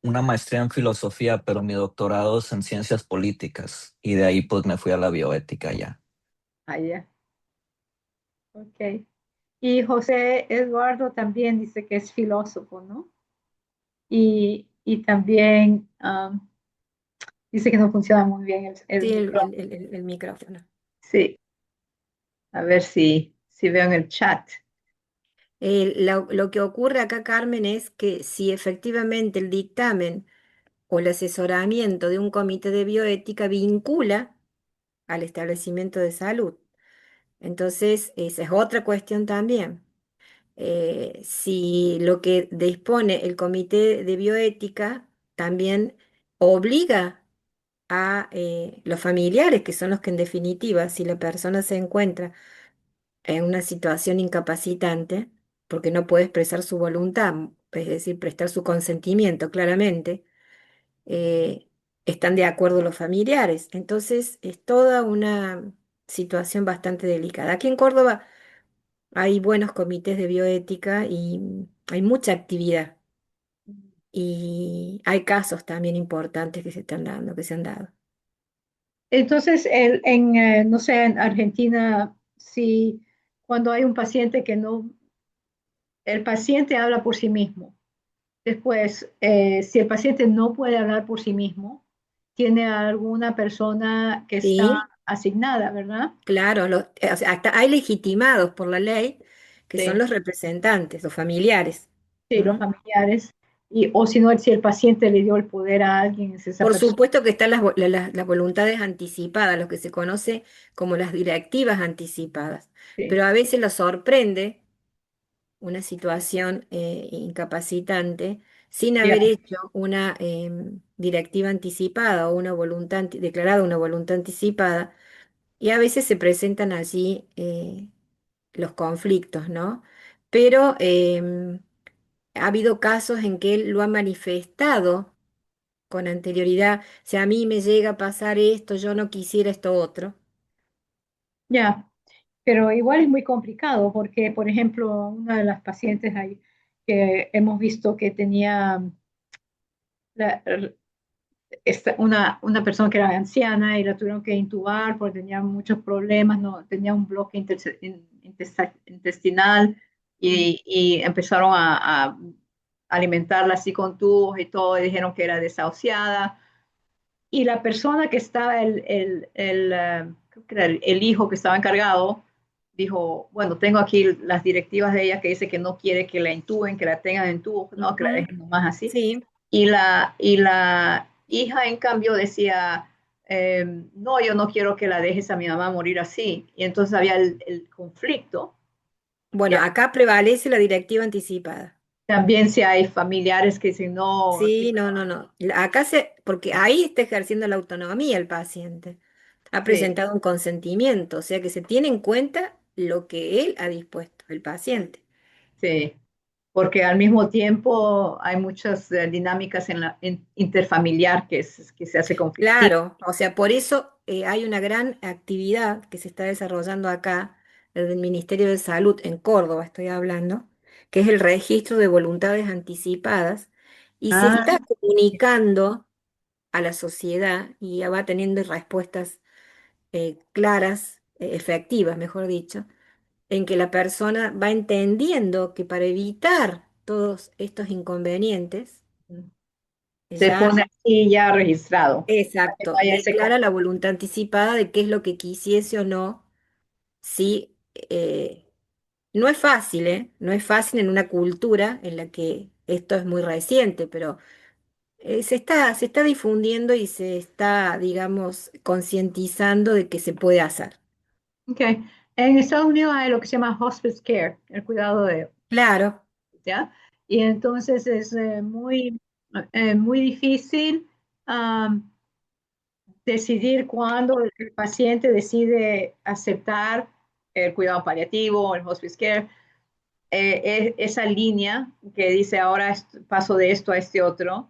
una maestría en filosofía, pero mi doctorado es en ciencias políticas y de ahí pues me fui a la bioética ya. Ah, ya. Ok. Y José Eduardo también dice que es filósofo, ¿no? Y también dice que no funciona muy bien el sí, micrófono. el micrófono. Sí, a ver si veo en el chat. Lo que ocurre acá, Carmen, es que si efectivamente el dictamen o el asesoramiento de un comité de bioética vincula al establecimiento de salud, entonces esa es otra cuestión también. Si lo que dispone el comité de bioética también obliga a los familiares, que son los que en definitiva, si la persona se encuentra en una situación incapacitante, porque no puede expresar su voluntad, es decir, prestar su consentimiento claramente, eh, están de acuerdo los familiares. Entonces es toda una situación bastante delicada. Aquí en Córdoba hay buenos comités de bioética y hay mucha actividad. Y hay casos también importantes que se están dando, que se han dado. Entonces, no sé, en Argentina, si cuando hay un paciente que no, el paciente habla por sí mismo. Después, si el paciente no puede hablar por sí mismo, tiene alguna persona que está Sí, asignada, ¿verdad? claro, o sea, hasta hay legitimados por la ley que son Sí, los representantes, los familiares. sí, los ¿M? familiares. Y, o si no, si el paciente le dio el poder a alguien, es esa Por persona. supuesto que están las voluntades anticipadas, lo que se conoce como las directivas anticipadas, Sí, pero a veces los sorprende una situación incapacitante sin ya, haber hecho una directiva anticipada o una declarada una voluntad anticipada, y a veces se presentan allí los conflictos, ¿no? Pero ha habido casos en que él lo ha manifestado con anterioridad: si a mí me llega a pasar esto, yo no quisiera esto otro. ya. Pero igual es muy complicado porque, por ejemplo, una de las pacientes ahí que hemos visto que tenía la- una persona que era anciana y la tuvieron que intubar porque tenía muchos problemas, no, tenía un bloque intestinal y empezaron a alimentarla así con tubos y todo, y dijeron que era desahuciada. Y la persona que estaba, creo que era el hijo que estaba encargado, dijo, bueno, tengo aquí las directivas de ella que dice que no quiere que la intuben, que la tengan en tubos, no, que la Ujú. dejen nomás así. Sí, Y la hija, en cambio, decía, no, yo no quiero que la dejes a mi mamá morir así. Y entonces había el conflicto. Y bueno, acá prevalece la directiva anticipada. también si hay familiares que dicen, no, Sí, no, no, no. Porque ahí está ejerciendo la autonomía el paciente. Ha sí, presentado un consentimiento, o sea que se tiene en cuenta lo que él ha dispuesto, el paciente. sí, porque al mismo tiempo hay muchas dinámicas interfamiliar que se hace conflictiva. Claro, o sea, por eso hay una gran actividad que se está desarrollando acá, desde el Ministerio de Salud en Córdoba estoy hablando, que es el registro de voluntades anticipadas, y se Ah, está comunicando a la sociedad y ya va teniendo respuestas claras, efectivas, mejor dicho, en que la persona va entendiendo que para evitar todos estos inconvenientes, se ya, pone así ya registrado. Para que no exacto, haya ese declara la voluntad anticipada de qué es lo que quisiese o no. Si no es fácil, ¿eh? No es fácil en una cultura en la que esto es muy reciente, pero se está difundiendo y se está, digamos, concientizando de que se puede hacer. Ok. En Estados Unidos hay lo que se llama hospice care, el cuidado de, Claro, ¿ya? Y entonces es muy difícil am, decidir cuándo el paciente decide aceptar el cuidado paliativo, el hospice care, esa línea que dice ahora paso de esto a este otro.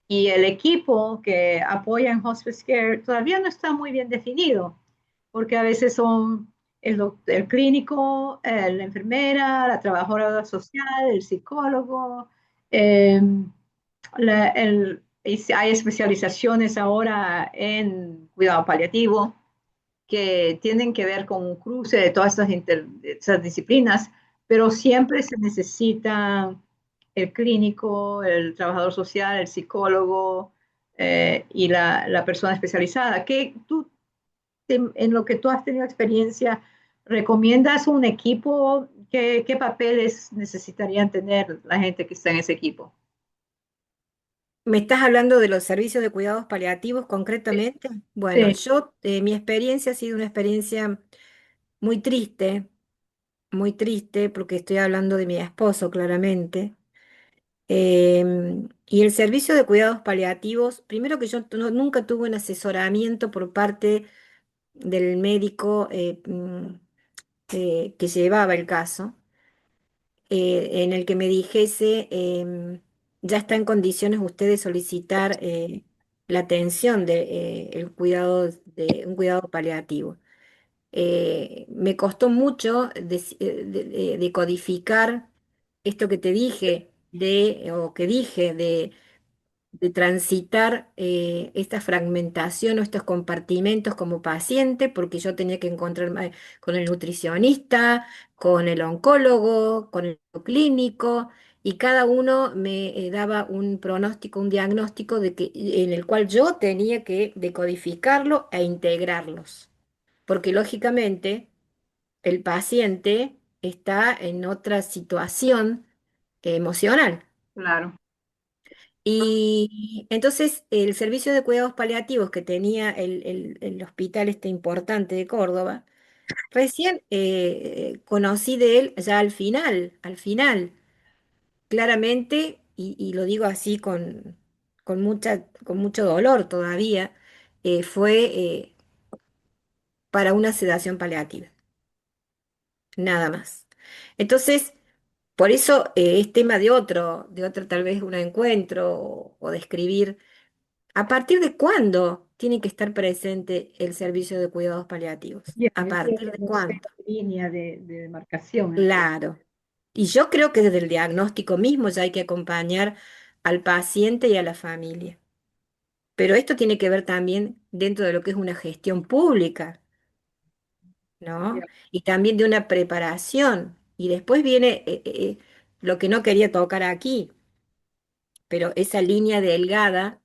Y el equipo que apoya en hospice care todavía no está muy bien definido, porque a veces son el clínico, la enfermera, la trabajadora social, el psicólogo, eh, y hay especializaciones ahora en cuidado paliativo que tienen que ver con un cruce de todas esas disciplinas, pero siempre se necesita el clínico, el trabajador social, el psicólogo y la persona especializada. En lo que tú has tenido experiencia, recomiendas un equipo? ¿Qué papeles necesitarían tener la gente que está en ese equipo? ¿me estás hablando de los servicios de cuidados paliativos Sí, concretamente? Bueno, sí. yo, mi experiencia ha sido una experiencia muy muy triste, porque estoy hablando de mi esposo, claramente. Y el servicio de cuidados paliativos, primero que yo nunca tuve un asesoramiento por parte del médico que llevaba el caso, en el que me dijese, ya está en condiciones usted de solicitar la atención de, el cuidado de un cuidado paliativo. me costó mucho decodificar esto que te dije, o que dije, de transitar esta fragmentación o estos compartimentos como paciente, porque yo tenía que encontrarme con el nutricionista, con el oncólogo, con el clínico, y cada uno me daba un pronóstico, un diagnóstico en el cual yo tenía que decodificarlo e integrarlos, porque lógicamente el paciente está en otra situación emocional. Claro. Y entonces el servicio de cuidados paliativos que tenía el hospital este importante de Córdoba, recién conocí de él ya al final, claramente, y lo digo así con mucho dolor todavía, fue para una sedación paliativa, nada más. Entonces, por eso es tema de otro tal vez un encuentro o de escribir. ¿A partir de cuándo tiene que estar presente el servicio de cuidados paliativos? Ya, ¿A partir de tiene esa cuándo? línea de demarcación entre. Claro. Y yo creo que desde el diagnóstico mismo ya hay que acompañar al paciente y a la familia. Pero esto tiene que ver también dentro de lo que es una gestión pública, Ya, ¿no? Y también de una preparación. Y después viene lo que no quería tocar aquí, pero esa línea delgada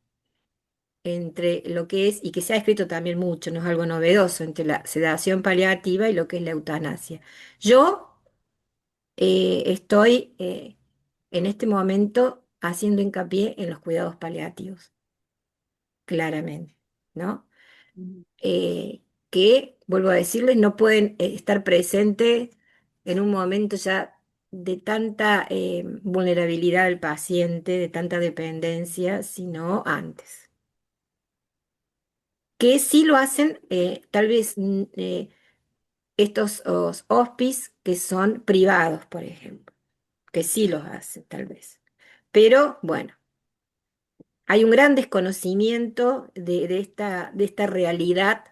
entre lo que es, y que se ha escrito también mucho, no es algo novedoso, entre la sedación paliativa y lo que es la eutanasia. Yo estoy en este momento haciendo hincapié en los cuidados paliativos, claramente, ¿no? ujú, Que, vuelvo a decirles, no pueden estar presentes en un momento ya de tanta vulnerabilidad del paciente, de tanta dependencia, sino antes. Que sí lo hacen, tal vez estos hospice que son privados, por ejemplo, que sí los hacen, tal vez. Pero bueno, hay un gran desconocimiento de esta realidad.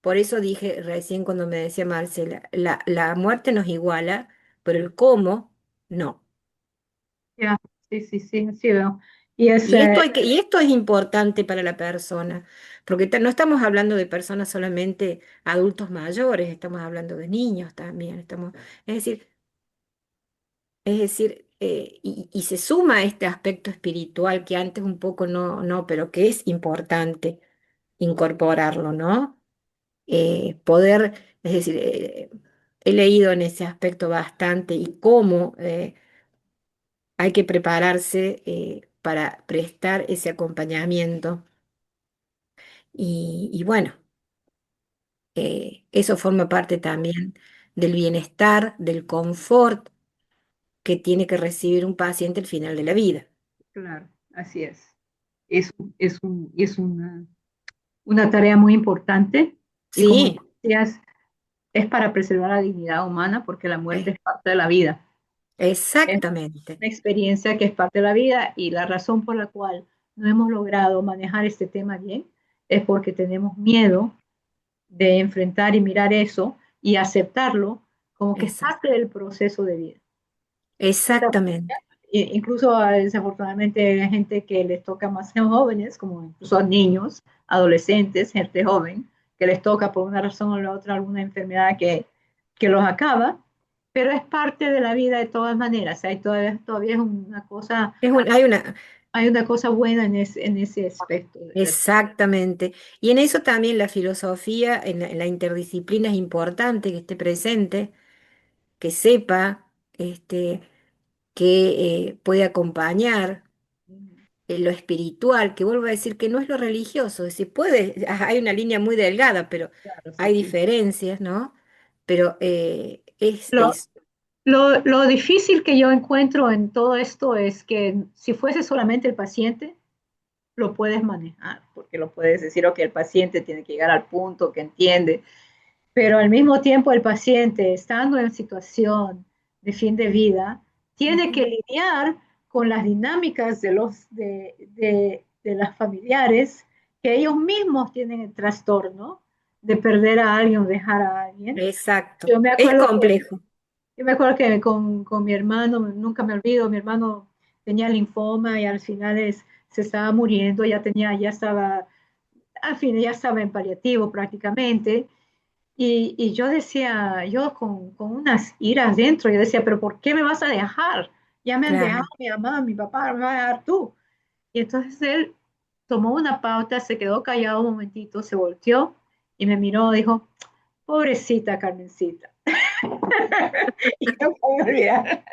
Por eso dije recién cuando me decía Marcela, la muerte nos iguala, pero el cómo, no. ya, sí, sí, sí, sí veo. Y es, Y esto es importante para la persona, porque no estamos hablando de personas solamente adultos mayores, estamos hablando de niños también, es decir, y se suma este aspecto espiritual que antes un poco no, pero que es importante incorporarlo, ¿no? Poder, es decir, he leído en ese aspecto bastante y cómo hay que prepararse para prestar ese acompañamiento. Y bueno, eso forma parte también del bienestar, del confort que tiene que recibir un paciente al final de la vida. claro, así es. Es una tarea muy importante y como Sí, decías, es para preservar la dignidad humana porque la muerte eh, es parte de la vida. Es exactamente, una experiencia que es parte de la vida y la razón por la cual no hemos logrado manejar este tema bien es porque tenemos miedo de enfrentar y mirar eso y aceptarlo como que es exact- parte del proceso de vida. exactamente, Incluso desafortunadamente hay gente que les toca más ser jóvenes, como incluso a niños, adolescentes, gente joven, que les toca por una razón o la otra alguna enfermedad que los acaba, pero es parte de la vida de todas maneras. Todavía es una cosa, hay una, hay una cosa buena en ese aspecto. exactamente. Y en eso también la filosofía, en la interdisciplina es importante que esté presente, que sepa, que puede acompañar lo espiritual, que vuelvo a decir que no es lo religioso, es decir, hay una línea muy delgada, pero Claro, sí, hay sí. diferencias, ¿no? Pero es Lo, eso. lo difícil que yo encuentro en todo esto es que si fuese solamente el paciente, lo puedes manejar, porque lo puedes decir, ok, el paciente tiene que llegar al punto que entiende, pero al mismo tiempo el paciente, estando en situación de fin de vida, tiene que Ujú. lidiar con las dinámicas de las familiares, que ellos mismos tienen el trastorno, de perder a alguien o dejar a alguien. Exacto. Yo me Es acuerdo complejo. Yo me acuerdo que con mi hermano, nunca me olvido, mi hermano tenía linfoma y al final se estaba muriendo, ya estaba, al fin, ya estaba en paliativo prácticamente. Y yo decía, yo con unas iras dentro, yo decía, pero ¿por qué me vas a dejar? Ya me han dejado Claro. mi mamá, mi papá, me vas a dejar tú. Y entonces él tomó una pauta, se quedó callado un momentito, se volteó y me miró, dijo, pobrecita Carmencita. Y no puedo olvidar.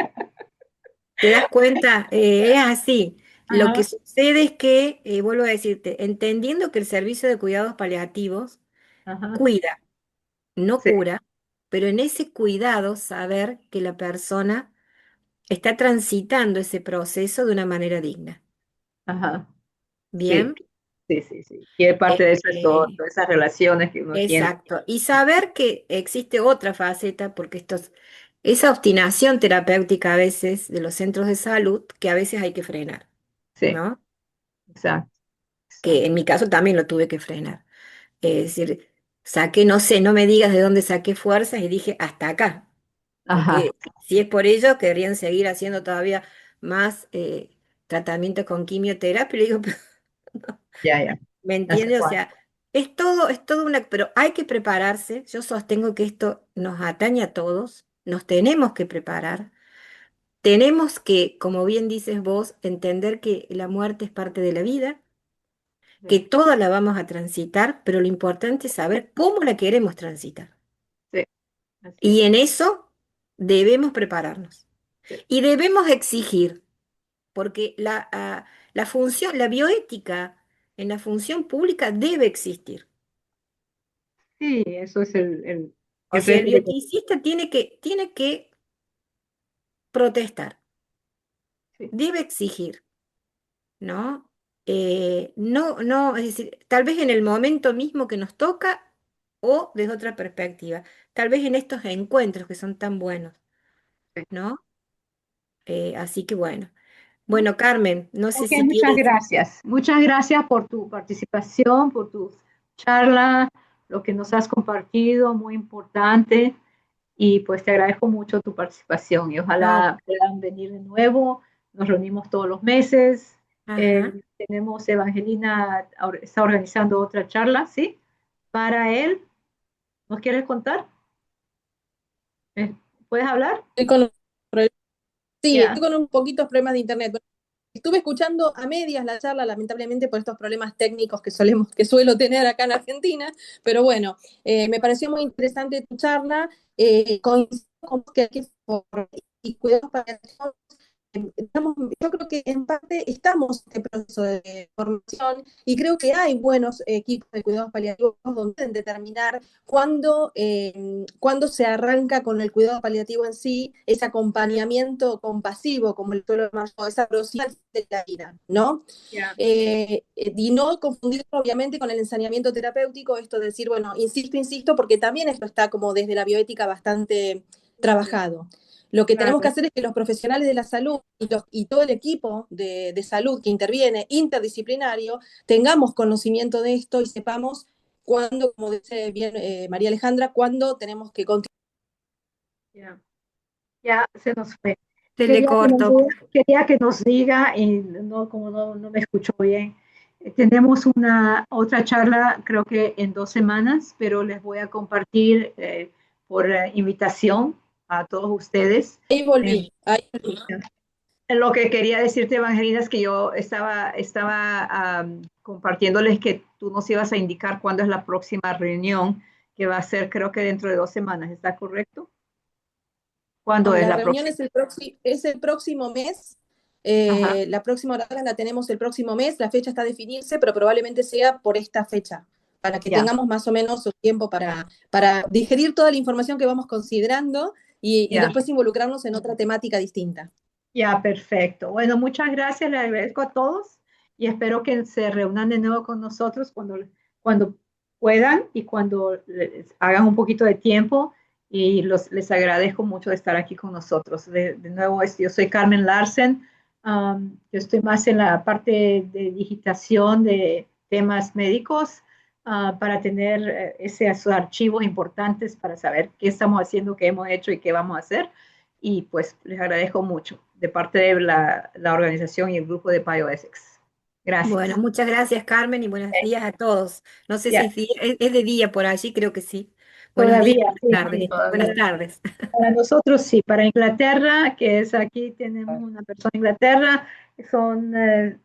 ¿Te das cuenta? Es así. Lo que Ajá, sucede es que, vuelvo a decirte, entendiendo que el servicio de cuidados paliativos ajá, cuida, no sí, cura, pero en ese cuidado saber que la persona está transitando ese proceso de una manera digna. ajá, sí, ¿Bien? sí, sí, sí. Y parte de eso es todo, Este, todas esas relaciones que uno tiene. exacto. Y saber que existe otra faceta, porque esa obstinación terapéutica a veces de los centros de salud, que a veces hay que frenar, Sí, ¿no? exacto, Que exacto. en mi caso también lo tuve que frenar. Es decir, saqué, no sé, no me digas de dónde saqué fuerzas y dije, hasta acá. Ajá, Porque si es por ello, querrían seguir haciendo todavía más tratamiento con quimioterapia. Y le digo, ya, ya. ¿me ¿Hasta entiende? O cuándo? sea, es todo una, pero hay que prepararse. Yo sostengo que esto nos atañe a todos, nos tenemos que preparar. Tenemos que, como bien dices vos, entender que la muerte es parte de la vida, que Sí, toda la vamos a transitar, pero lo importante es saber cómo la queremos transitar. sí, así Y es. en eso debemos prepararnos. Sí, Y debemos exigir, porque la función, la bioética en la función pública debe existir. sí, eso es O el sea, el reto que bioeticista tiene que protestar, sí, debe exigir, ¿no? No, es decir, tal vez en el momento mismo que nos toca o desde otra perspectiva, tal vez en estos encuentros que son tan buenos, sí. ¿no? Así que bueno. ¿No? Bueno, Carmen, no sé Ok, si muchas quieres. gracias. Muchas gracias por tu participación, por tu charla, lo que nos has compartido, muy importante. Y pues te agradezco mucho tu participación y No, ojalá puedan venir de nuevo. Nos reunimos todos los meses. ajá. Tenemos Evangelina, está organizando otra charla, ¿sí? Para él. ¿Nos quieres contar? Eh, ¿Puedes hablar? Estoy con un pro- Sí, Ya. estoy con un poquitos problemas de internet. Bueno, estuve escuchando a medias la charla, lamentablemente por estos problemas técnicos que suelo tener acá en Argentina, pero bueno, me pareció muy interesante tu charla. Coincido con vos que hay que y cuidados para yo creo que en parte estamos en este proceso de formación y creo que hay buenos equipos de cuidados paliativos donde pueden determinar cuándo se arranca con el cuidado paliativo en sí, ese acompañamiento compasivo, como el suelo llamar yo, esa velocidad de la vida, ¿no? Ya. Y no confundirlo obviamente con el ensañamiento terapéutico, esto de decir, bueno, insisto, porque también esto está como desde la bioética bastante trabajado. Lo que tenemos que Claro. hacer es que los profesionales de la salud y todo el equipo de salud que interviene interdisciplinario tengamos conocimiento de esto y sepamos cuándo, como dice bien María Alejandra, cuándo tenemos que continuar. Ya. Ya se nos fue. Se le cortó. Quería que nos diga, y no, como no me escuchó bien, tenemos una otra charla, creo que en 2 semanas, pero les voy a compartir por invitación a todos ustedes. Ahí Eh, volví, ahí volví. lo que quería decirte, Evangelina, es que yo estaba compartiéndoles que tú nos ibas a indicar cuándo es la próxima reunión, que va a ser creo que dentro de 2 semanas, ¿está correcto? ¿Cuándo es La la reunión próxima? es el próximo mes. Ajá, La próxima hora la tenemos el próximo mes. La fecha está a definirse, pero probablemente sea por esta fecha, para que ya, tengamos más o menos un tiempo para digerir toda la información que vamos considerando y ya. después involucrarnos en otra temática distinta. Ya, perfecto. Bueno, muchas gracias, les agradezco a todos y espero que se reúnan de nuevo con nosotros cuando puedan y cuando les hagan un poquito de tiempo y les agradezco mucho de estar aquí con nosotros. De nuevo, yo soy Carmen Larsen. Yo estoy más en la parte de digitación de temas médicos. para tener esos archivos importantes para saber qué estamos haciendo, qué hemos hecho y qué vamos a hacer. Y pues les agradezco mucho de parte de la organización y el grupo de Bioethics. Gracias. Bueno, muchas gracias, Carmen, y buenos días a todos. No sé Ya. si es de día por allí, creo que sí. Buenos Todavía, días, sí, buenas tardes. sí, Buenas tardes. para nosotros sí, para Inglaterra, que es aquí tenemos una persona en Inglaterra, son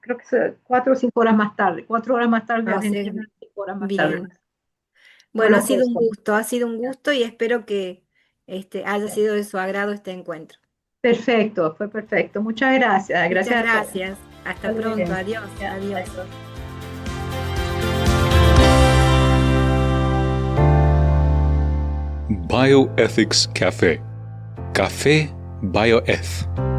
creo que son 4 o 5 horas más tarde, 4 horas más tarde de O sea, Argentina, 5 horas más tarde. bien. No Bueno, lo puedo saber. ha sido un gusto y espero que haya sido de su agrado este encuentro. Perfecto, fue perfecto. Muchas gracias. Muchas Gracias a todos. gracias. Hasta Hasta pronto. luego. Adiós. Ya, Adiós. adiós. Bioethics Café. Café Bioeth.